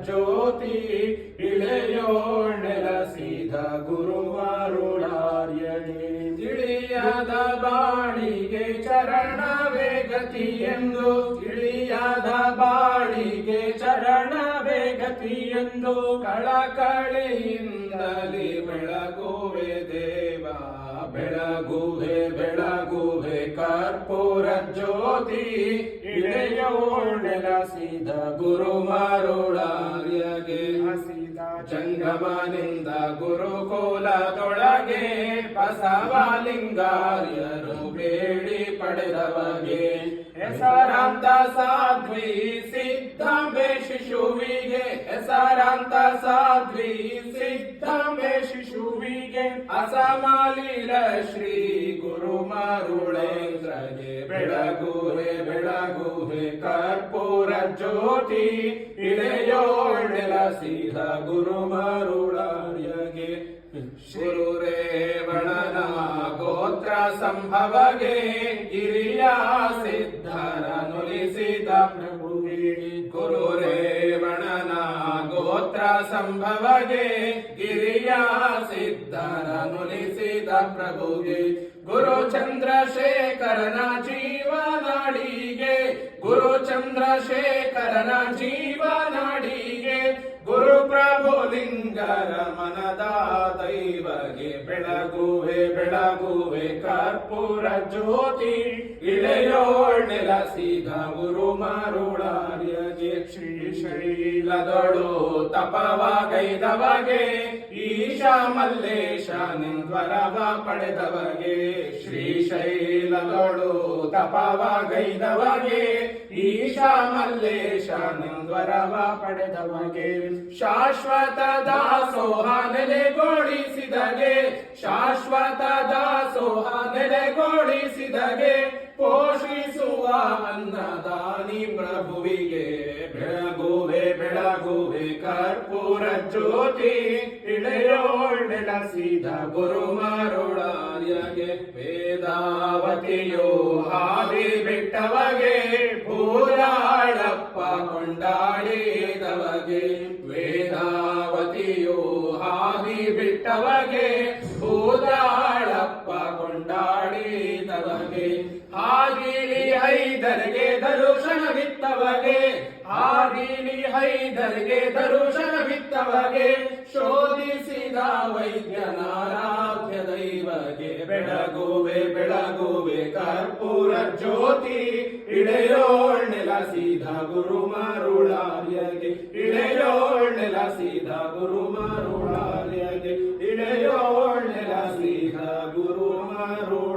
ಜ್ಯೋತಿ ಇಳೆಯೋಳ್ ನೆಲಸಿದ ಗುರುವಾರುಳಾರ್ಯಗೆ ತಿಳಿಯಾದ ಬಾಳಿಗೆ ಚರಣವೇ ಗತಿಯೆಂದು ತಿಳಿಯಾದ ಬಾಳಿಗೆ ಚರಣವೇ ಗತಿಯೆಂದು ಕಳಕಳಿಯಿಂದಲೇ ಬೆಳಗುವೆ ದೇವ ಬೆಳಗುವೆ ಕರ್ಪೂರ ಜ್ಯೋತಿ ಇಳೆಯೋಳ್ ನೆಲಸಿದ ಗುರುಮಾರುಳಾರ್ಯಗೆ ಹಸಿದ ಜಂಗಮನಿಂದ ಗುರುಕುಲದೊಳಗೆ ಬಸವಲಿಂಗಾರ್ಯರು ಬೇಡಿ ಪಡೆದವಗೆ ಹೆಸರಾಂತ ಸಾಧ್ವಿ ಸಿದ್ಧಾಂಬೆ ಶಿಶುವಿಗೆ ಹೆಸರಾಂತ ಸಾಧ್ವಿ ಸಿದ್ಧಾಂಬೆ ಶಿಶುವಿಗೆ ಅಸಮಾಲಿಲ ಶ್ರೀ ಗುರುಮಾರುಳೇಂದ್ರಗೆ ಬೆಳಗುವೆ ಕರ್ಪೂರ ಜ್ಯೋತಿ ಇಳೆಯೋಳ್ ನೆಲಸಿದ ಗುರುಮಾರುಳಾರ್ಯಗೆ ಗುರುರೇವಣನ ಗೋತ್ರ ಸಂಭವಗೆ ಗಿರಿಯ ಸಿದ್ಧರ ನುಲಿಸಿದ ಪ್ರಭುಗೆ ಗುರುರೇವಣನ ಗೋತ್ರ ಸಂಭವಗೆ ಗಿರಿಯ ಸಿದ್ಧರ ನುಲಿಸಿದ ಪ್ರಭುಗೆ ಗುರು ಚಂದ್ರಶೇಖರನ ಜೀವನಾಡಿಗೆ ಗುರು ಚಂದ್ರಶೇಖರನ ಜೀವನಾಡಿಗೆ ಗುರು ಪ್ರಭು ಲಿಂಗರ ಮನದ ದೈವಗೆ ಬೆಳಗುವೆ ಕರ್ಪೂರ ಜ್ಯೋತಿ ಇಳೆಯೋಳ್ ನೆಲಸಿದ ಗುರುಮಾರುಳಾರ್ಯಗೆ ಶ್ರೀಶೈಲದೊಳು ತಪವಾಗೈದವಗೆ ಈಶಾ ಮಲ್ಲೇಶ ನಿಂದ್ವರವ ಪಡೆದವಗೆ ಶ್ರೀಶೈಲದೊಳು ತಪವಾಗೈದವಗೆ ಈಶಾ ಮಲ್ಲೇಶ ನಿಂದ್ವರವ ಪಡೆದವಗೆ ಶಾಶ್ವತ ದಾಸೋಹ ನೆಲೆಗೊಳಿಸಿದಗೆ ಶಾಶ್ವತ ದಾಸೋಹ ನೆಲೆಗೊಳಿಸಿದಗೆ ಪೋಷಿಸುವ ಅನ್ನದಾನಿ ಪ್ರಭುವಿಗೆ ಬೆಳಗುವೆ ಕರ್ಪೂರ ಜ್ಯೋತಿ ಇಳೆಯೋಳ್ ನೆಲಸಿದ ಗುರುಮಾರುಳಾರ್ಯಗೆ ವೇದಾವತಿಯೋ ಹಾದಿ ಬಿಟ್ಟವಗೆ ಪೂರಾಳಪ್ಪ ಕೊಂಡಾಡಿದವಗೆ ವೇದಾವತಿಯೋ ಹಾದಿ ಬಿಟ್ಟವಗೆ ಪೂರಾಳಪ್ಪ ಕೊಂಡಾಡಿದವಗೆ ಹಾಗಿಲಿ ಹೈದರ್ಗೆ ದರುಶನವಿತ್ತವಗೆ ಹಾಗಿಲಿ ಹೈದರ್ಗೆ ದರುಶನವಿತ್ತವಗೆ ಶೋಧಿಸಿದ ವೈದ್ಯನಾರಾಧ್ಯ ದೈವಗೆ ಬೆಳಗುವೆ ಕರ್ಪೂರ ಜ್ಯೋತಿ ಇಳೆಯೋಳ್ ನೆಲಸಿದ ಗುರುಮಾರುಳಾರ್ಯಗೆ ಇಳೆಯೋಳ್ ನೆಲಸಿದ ಗುರುಮಾರುಳಾರ್ಯಗೆ ಇಳೆಯೋಳ್ ನೆಲಸಿದ ಗುರುಮಾರುಳಾರ್ಯಗೆ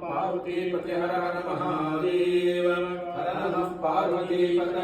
ಪಾರ್ವತಿ ಪತಿ ಹರ ಮಹಾದೇವ ಹರ ನಮಃ ಪಾರ್ವತಿ ಪತಿ